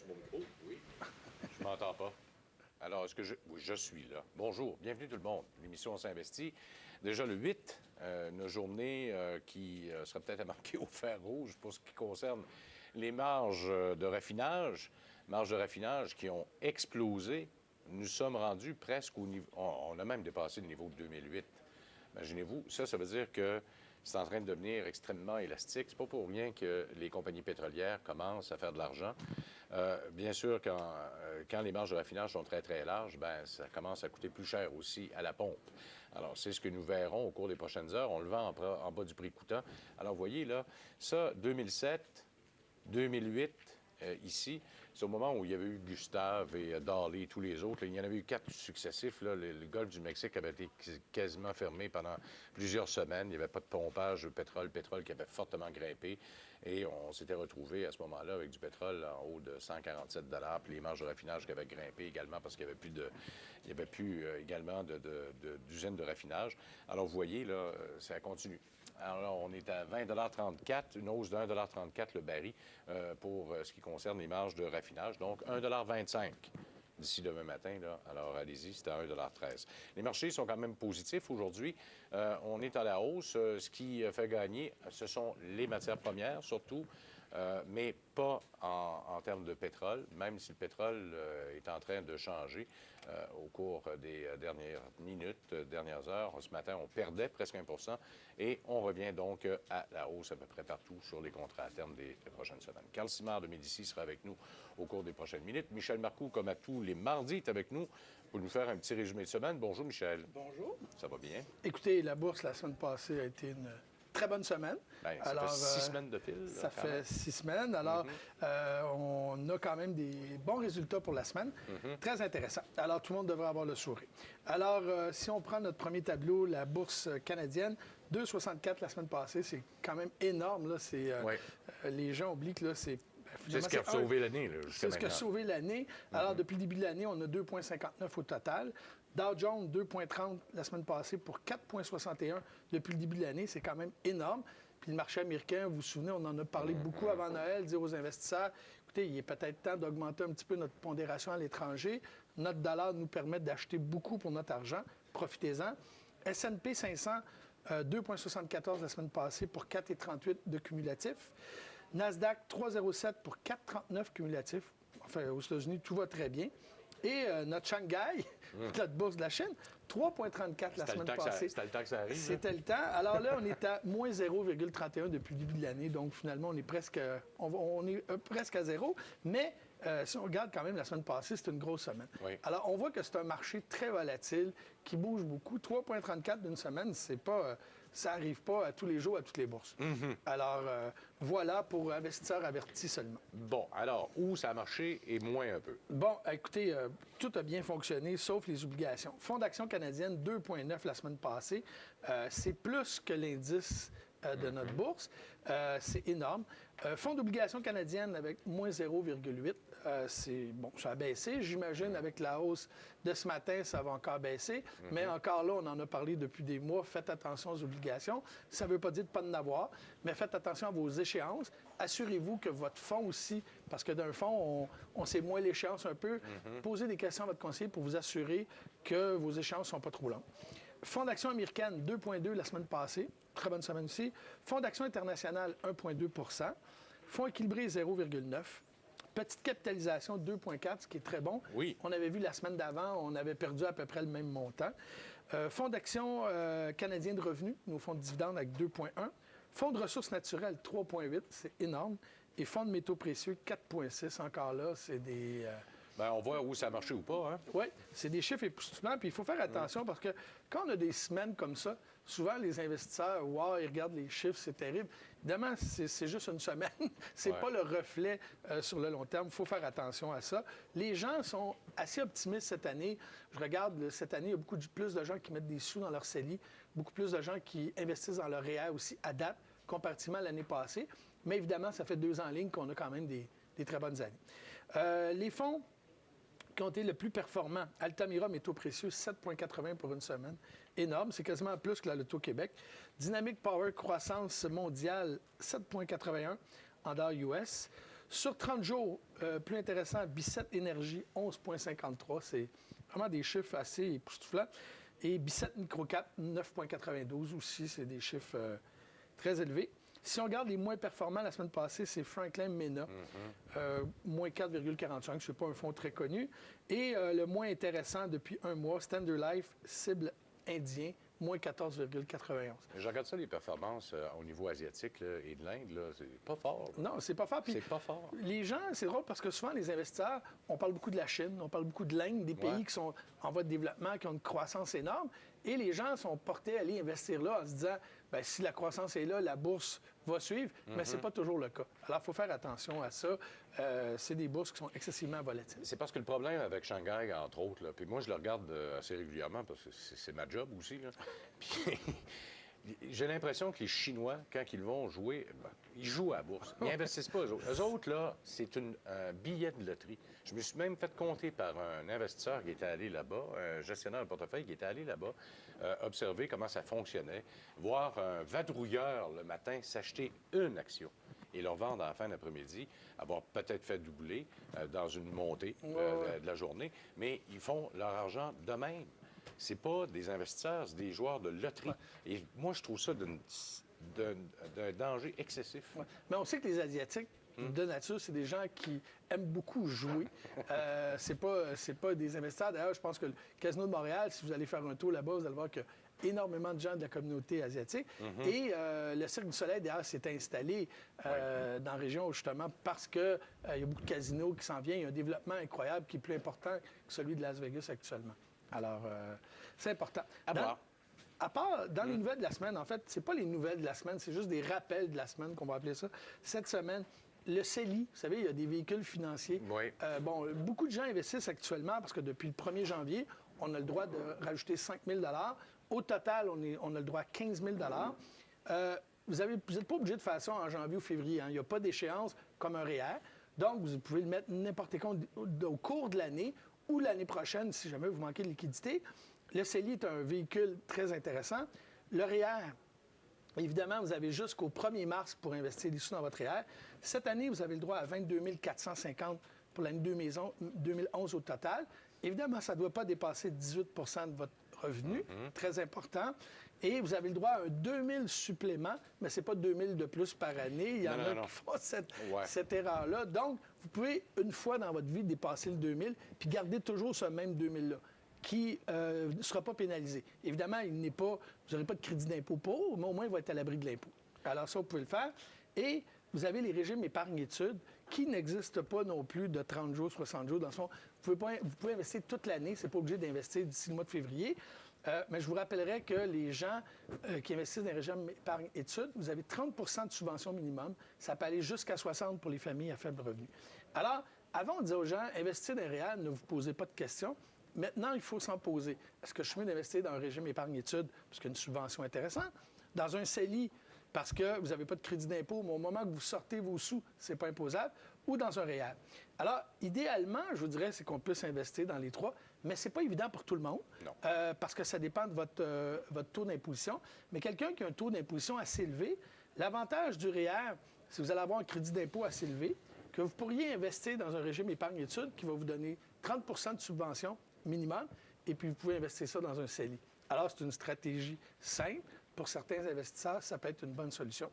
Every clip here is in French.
Sur mon micro? Oui. Je m'entends pas. Alors, est-ce que je... Oui, je suis là. Bonjour, bienvenue tout le monde. L'émission On s'investit. Déjà le 8, une journée qui sera peut-être à marquer au fer rouge pour ce qui concerne les marges de raffinage. Marges de raffinage qui ont explosé. Nous sommes rendus presque au niveau... On a même dépassé le niveau de 2008. Imaginez-vous, ça veut dire que c'est en train de devenir extrêmement élastique. C'est pas pour rien que les compagnies pétrolières commencent à faire de l'argent. Bien sûr, quand les marges de raffinage sont très, très larges, bien, ça commence à coûter plus cher aussi à la pompe. Alors, c'est ce que nous verrons au cours des prochaines heures. On le vend en bas du prix coûtant. Alors, vous voyez, là, ça, 2007, 2008, ici, c'est au moment où il y avait eu Gustave et Dali et tous les autres. Là, il y en avait eu 4 successifs. Là. Le golfe du Mexique avait été quasiment fermé pendant plusieurs semaines. Il n'y avait pas de pompage de pétrole. Le pétrole qui avait fortement grimpé. Et on s'était retrouvé à ce moment-là avec du pétrole en haut de 147 $. Puis les marges de raffinage qui avaient grimpé également parce qu'il n'y avait plus, également d'usines de raffinage. Alors, vous voyez, là, ça continue. Alors là, on est à 20,34 $, une hausse de 1,34 $ le baril pour ce qui concerne les marges de raffinage. Donc, 1,25 $ d'ici demain matin. Là. Alors, allez-y, c'est à 1,13 $. Les marchés sont quand même positifs aujourd'hui. On est à la hausse. Ce qui fait gagner, ce sont les matières premières, surtout, mais pas en termes de pétrole, même si le pétrole est en train de changer au cours des dernières minutes, dernières heures. Ce matin, on perdait presque 1 % et on revient donc à la hausse à peu près partout sur les contrats à terme des prochaines semaines. Carl Simard de Médicis sera avec nous au cours des prochaines minutes. Michel Marcoux, comme à tous les mardis, est avec nous pour nous faire un petit résumé de semaine. Bonjour, Michel. Bonjour. Ça va bien? Écoutez, la bourse, la semaine passée, a été une très bonne semaine. Bien, ça fait 6 semaines de fil. Ça fait 6 semaines. Alors, on a quand même des bons résultats pour la semaine. Très intéressant. Alors, tout le monde devrait avoir le sourire. Alors, si on prend notre premier tableau, la bourse canadienne, 2,64 la semaine passée, c'est quand même énorme. Là. Les gens oublient que là, c'est... C'est ce qui a sauvé l'année, là, jusqu'à C'est ce qui a sauvé l'année. Alors, depuis le début de l'année, on a 2,59 au total. Dow Jones, 2,30 la semaine passée pour 4,61 depuis le début de l'année. C'est quand même énorme. Puis le marché américain, vous vous souvenez, on en a parlé beaucoup avant Noël, dire aux investisseurs, écoutez, il est peut-être temps d'augmenter un petit peu notre pondération à l'étranger. Notre dollar nous permet d'acheter beaucoup pour notre argent. Profitez-en. S&P 500, 2,74 la semaine passée pour 4,38 de cumulatif. Nasdaq, 3,07 pour 4,39 cumulatif. Enfin, aux États-Unis, tout va très bien. Et notre Shanghai, notre bourse de la Chine, 3,34 la semaine passée. C'était le temps que ça arrive. C'était le temps. Alors là, on est à moins 0,31 depuis le début de l'année. Donc, finalement, on est presque à zéro. Mais si on regarde quand même la semaine passée, c'est une grosse semaine. Oui. Alors, on voit que c'est un marché très volatile, qui bouge beaucoup. 3,34 d'une semaine, c'est pas... ça n'arrive pas à tous les jours à toutes les bourses. Alors, voilà pour investisseurs avertis seulement. Bon, alors, où ça a marché et moins un peu? Bon, écoutez, tout a bien fonctionné, sauf les obligations. Fonds d'action canadienne, 2,9 la semaine passée. C'est plus que l'indice de notre bourse. C'est énorme. Fonds d'obligations canadiennes avec moins 0,8. Ça a baissé. J'imagine avec la hausse de ce matin, ça va encore baisser. Mais encore là, on en a parlé depuis des mois. Faites attention aux obligations. Ça ne veut pas dire de ne pas en avoir, mais faites attention à vos échéances. Assurez-vous que votre fonds aussi, parce que d'un fonds, on sait moins l'échéance un peu. Posez des questions à votre conseiller pour vous assurer que vos échéances ne sont pas trop longues. Fonds d'action américaine, 2,2 la semaine passée. Très bonne semaine aussi. Fonds d'action international, 1,2 % Fonds équilibré, 0,9 Petite capitalisation, 2,4 ce qui est très bon. Oui. On avait vu la semaine d'avant, on avait perdu à peu près le même montant. Fonds d'action canadien de revenus, nos fonds de dividendes avec 2,1 Fonds de ressources naturelles, 3,8 c'est énorme. Et fonds de métaux précieux, 4,6 encore là, c'est des... Bien, on voit où ça a marché ou pas, hein? Oui, c'est des chiffres époustouflants. Puis il faut faire attention parce que quand on a des semaines comme ça, souvent les investisseurs, wow, ils regardent les chiffres, c'est terrible. Évidemment, c'est juste une semaine. C'est pas le reflet sur le long terme. Il faut faire attention à ça. Les gens sont assez optimistes cette année. Je regarde, cette année, il y a beaucoup plus de gens qui mettent des sous dans leur CELI, beaucoup plus de gens qui investissent dans leur REER aussi à date, comparativement à l'année passée. Mais évidemment, ça fait 2 ans en ligne qu'on a quand même des très bonnes années. Les fonds qui ont été le plus performants. Altamira, métaux précieux, 7,80 pour une semaine. Énorme, c'est quasiment plus que la Loto Québec. Dynamic Power, croissance mondiale, 7,81 en dollars US. Sur 30 jours, plus intéressant, Bicêtre Énergie, 11,53. C'est vraiment des chiffres assez époustouflants. Et Bicêtre Microcap, 9,92 aussi. C'est des chiffres très élevés. Si on regarde les moins performants la semaine passée, c'est Franklin Mena, moins 4,45. Ce n'est pas un fonds très connu. Et le moins intéressant depuis un mois, Standard Life, cible indien, moins 14,91. Je regarde ça, les performances au niveau asiatique là, et de l'Inde, là, c'est pas fort. Non, c'est pas fort. Puis c'est pas fort. les gens, c'est drôle parce que souvent, les investisseurs, on parle beaucoup de la Chine, on parle beaucoup de l'Inde, des pays qui sont en voie de développement, qui ont une croissance énorme. Et les gens sont portés à aller investir là en se disant, bien, si la croissance est là, la bourse va suivre. Mais ce n'est pas toujours le cas. Alors, il faut faire attention à ça. C'est des bourses qui sont excessivement volatiles. C'est parce que le problème avec Shanghai, entre autres, là, puis moi, je le regarde assez régulièrement parce que c'est ma job aussi, là. Puis j'ai l'impression que les Chinois, quand ils vont jouer, ben, ils jouent à la bourse. Ils n'investissent pas, eux autres. Eux autres, là, c'est un billet de loterie. Je me suis même fait compter par un investisseur qui était allé là-bas, un gestionnaire de portefeuille qui était allé là-bas, observer comment ça fonctionnait, voir un vadrouilleur le matin s'acheter une action et leur vendre à la fin d'après-midi, avoir peut-être fait doubler dans une montée de la journée, mais ils font leur argent de même. C'est pas des investisseurs, c'est des joueurs de loterie. Et moi, je trouve ça d'un danger excessif. Ouais. Mais on sait que les Asiatiques, de nature, c'est des gens qui aiment beaucoup jouer. C'est pas des investisseurs. D'ailleurs, je pense que le Casino de Montréal, si vous allez faire un tour là-bas, vous allez voir qu'il y a énormément de gens de la communauté asiatique. Et le Cirque du Soleil, d'ailleurs, s'est installé dans la région, justement, parce qu'il y a beaucoup de casinos qui s'en viennent. Il y a un développement incroyable qui est plus important que celui de Las Vegas actuellement. Alors, c'est important. À part, dans les nouvelles de la semaine, en fait, c'est pas les nouvelles de la semaine, c'est juste des rappels de la semaine qu'on va appeler ça. Cette semaine, le CELI, vous savez, il y a des véhicules financiers. Oui. Beaucoup de gens investissent actuellement parce que depuis le 1er janvier, on a le droit de rajouter 5 000 Au total, on a le droit à 15 000 vous n'êtes pas obligé de faire ça en janvier ou février. Hein. Il n'y a pas d'échéance comme un REER. Donc, vous pouvez le mettre n'importe quand au cours de l'année ou l'année prochaine, si jamais vous manquez de liquidité. Le CELI est un véhicule très intéressant. Le REER, évidemment, vous avez jusqu'au 1er mars pour investir des sous dans votre REER. Cette année, vous avez le droit à 22 450 pour l'année 2011 au total. Évidemment, ça ne doit pas dépasser 18 de votre revenu, très important. Et vous avez le droit à un 2 000 supplément, mais ce n'est pas 2 000 de plus par année. Il y en a qui font cette erreur-là. Donc, vous pouvez, une fois dans votre vie, dépasser le 2 000 puis garder toujours ce même 2 000-là qui ne sera pas pénalisé. Évidemment, vous n'aurez pas de crédit d'impôt pour, mais au moins, il va être à l'abri de l'impôt. Alors ça, vous pouvez le faire. Et vous avez les régimes épargne-études qui n'existent pas non plus de 30 jours, 60 jours. Dans le fond, vous pouvez investir toute l'année. Ce n'est pas obligé d'investir d'ici le mois de février. Mais je vous rappellerai que les gens qui investissent dans les régimes épargne-études, vous avez 30 de subvention minimum. Ça peut aller jusqu'à 60 pour les familles à faible revenu. Alors, avant, on disait aux gens, investir dans les REER, ne vous posez pas de questions. Maintenant, il faut s'en poser. Est-ce que je suis mieux d'investir dans un régime épargne-études parce qu'il y a une subvention intéressante? Dans un CELI, parce que vous n'avez pas de crédit d'impôt, mais au moment que vous sortez vos sous, ce n'est pas imposable, ou dans un REER. Alors, idéalement, je vous dirais, c'est qu'on puisse investir dans les trois, mais ce n'est pas évident pour tout le monde, parce que ça dépend de votre taux d'imposition. Mais quelqu'un qui a un taux d'imposition assez élevé, l'avantage du REER, c'est que vous allez avoir un crédit d'impôt assez élevé, que vous pourriez investir dans un régime épargne-études qui va vous donner 30 de subvention minimum, et puis vous pouvez investir ça dans un CELI. Alors, c'est une stratégie simple. Pour certains investisseurs, ça peut être une bonne solution.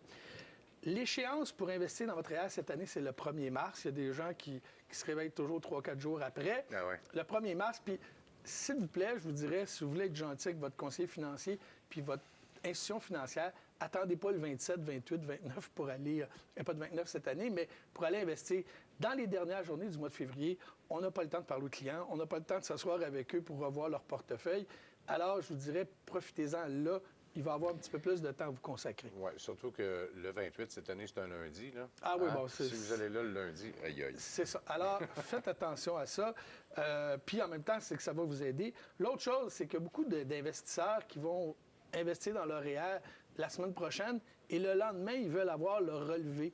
L'échéance pour investir dans votre REER cette année, c'est le 1er mars. Il y a des gens qui se réveillent toujours 3-4 jours après. Ah ouais. Le 1er mars, puis s'il vous plaît, je vous dirais, si vous voulez être gentil avec votre conseiller financier puis votre institution financière, attendez pas le 27, 28, 29 pour aller, pas de 29 cette année, mais pour aller investir. Dans les dernières journées du mois de février, on n'a pas le temps de parler aux clients, on n'a pas le temps de s'asseoir avec eux pour revoir leur portefeuille. Alors, je vous dirais, profitez-en là. Il va avoir un petit peu plus de temps à vous consacrer. Oui, surtout que le 28, cette année, c'est un lundi. Là. Ah oui, bon, c'est... Si vous allez là le lundi, aïe aïe. C'est ça. Alors, faites attention à ça. Puis en même temps, c'est que ça va vous aider. L'autre chose, c'est qu'il y a beaucoup d'investisseurs qui vont investir dans leur REER la semaine prochaine et le lendemain, ils veulent avoir le relevé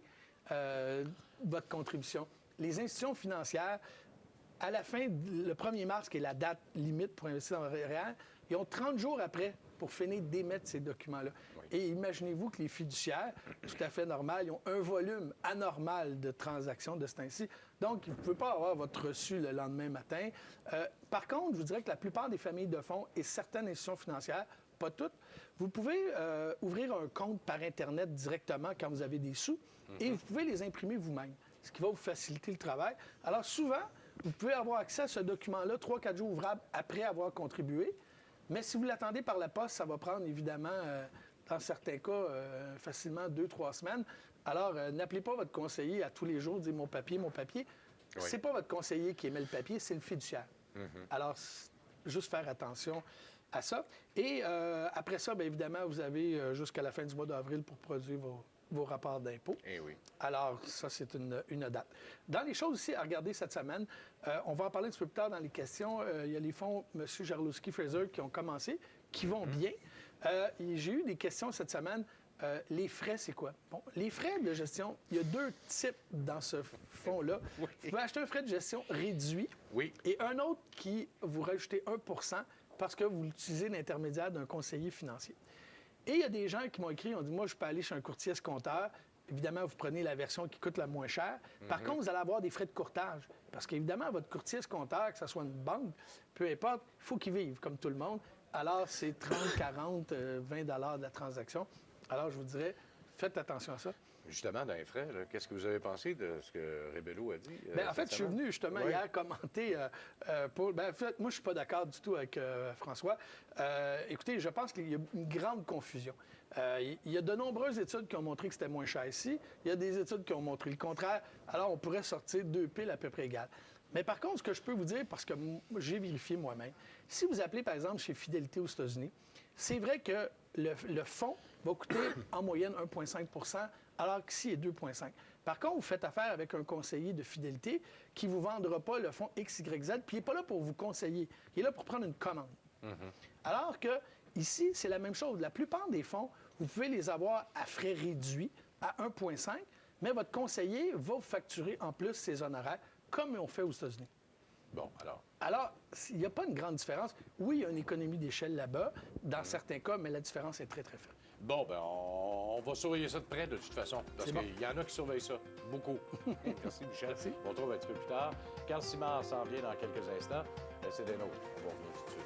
de votre contribution. Les institutions financières, à la fin, le 1er mars, qui est la date limite pour investir dans le REER, ils ont 30 jours après pour finir d'émettre ces documents-là. Oui. Et imaginez-vous que les fiduciaires, tout à fait normal, ils ont un volume anormal de transactions de ce temps-ci. Donc, vous ne pouvez pas avoir votre reçu le lendemain matin. Par contre, je vous dirais que la plupart des familles de fonds et certaines institutions financières, pas toutes, vous pouvez ouvrir un compte par Internet directement quand vous avez des sous et vous pouvez les imprimer vous-même, ce qui va vous faciliter le travail. Alors, souvent, vous pouvez avoir accès à ce document-là 3-4 jours ouvrables après avoir contribué. Mais si vous l'attendez par la poste, ça va prendre évidemment, dans certains cas, facilement 2-3 semaines. Alors, n'appelez pas votre conseiller à tous les jours, dire mon papier, mon papier. Oui. C'est pas votre conseiller qui émet le papier, c'est le fiduciaire. Alors, juste faire attention à ça. Et après ça, bien évidemment, vous avez jusqu'à la fin du mois d'avril pour produire vos rapports d'impôts. Eh oui. Alors, ça, c'est une date. Dans les choses aussi à regarder cette semaine, on va en parler un petit peu plus tard dans les questions. Il y a les fonds M. Jarlowski-Fraser qui ont commencé, qui vont bien. J'ai eu des questions cette semaine. Les frais, c'est quoi? Bon, les frais de gestion, il y a 2 types dans ce fonds-là. Oui. Vous pouvez acheter un frais de gestion réduit Oui. et un autre qui vous rajoutez 1 parce que vous utilisez l'intermédiaire d'un conseiller financier. Et il y a des gens qui m'ont écrit, ont dit, moi, je peux aller chez un courtier escompteur. Évidemment, vous prenez la version qui coûte la moins chère. Par contre, vous allez avoir des frais de courtage. Parce qu'évidemment, votre courtier escompteur, que ce soit une banque, peu importe, il faut qu'il vive, comme tout le monde. Alors, c'est 30, 40, 20 $ de la transaction. Alors, je vous dirais, faites attention à ça. Justement, dans les frais, là, qu'est-ce que vous avez pensé de ce que Rebello a dit? Bien, en fait, je suis venu justement Oui. hier commenter pour. Bien, en fait, moi, je ne suis pas d'accord du tout avec François. Écoutez, je pense qu'il y a une grande confusion. Il y a de nombreuses études qui ont montré que c'était moins cher ici. Il y a des études qui ont montré le contraire. Alors, on pourrait sortir 2 piles à peu près égales. Mais par contre, ce que je peux vous dire, parce que j'ai vérifié moi-même, si vous appelez, par exemple, chez Fidélité aux États-Unis, c'est vrai que le fonds va coûter en moyenne 1,5 alors qu'ici, il est 2,5 Par contre, vous faites affaire avec un conseiller de fidélité qui ne vous vendra pas le fonds XYZ, puis il n'est pas là pour vous conseiller. Il est là pour prendre une commande. Alors que ici, c'est la même chose. La plupart des fonds, vous pouvez les avoir à frais réduits, à 1,5 mais votre conseiller va vous facturer en plus ses honoraires, comme on fait aux États-Unis. Bon, alors. Alors, il n'y a pas une grande différence. Oui, il y a une économie d'échelle là-bas, dans certains cas, mais la différence est très, très faible. Bon, ben on va surveiller ça de près, de toute façon, parce C'est bon. qu'il y en a qui surveillent ça. Beaucoup. Merci, Michel. Merci. On se retrouve un petit peu plus tard. Carl Simard s'en vient dans quelques instants. C'est des nôtres. On va revenir tout de suite.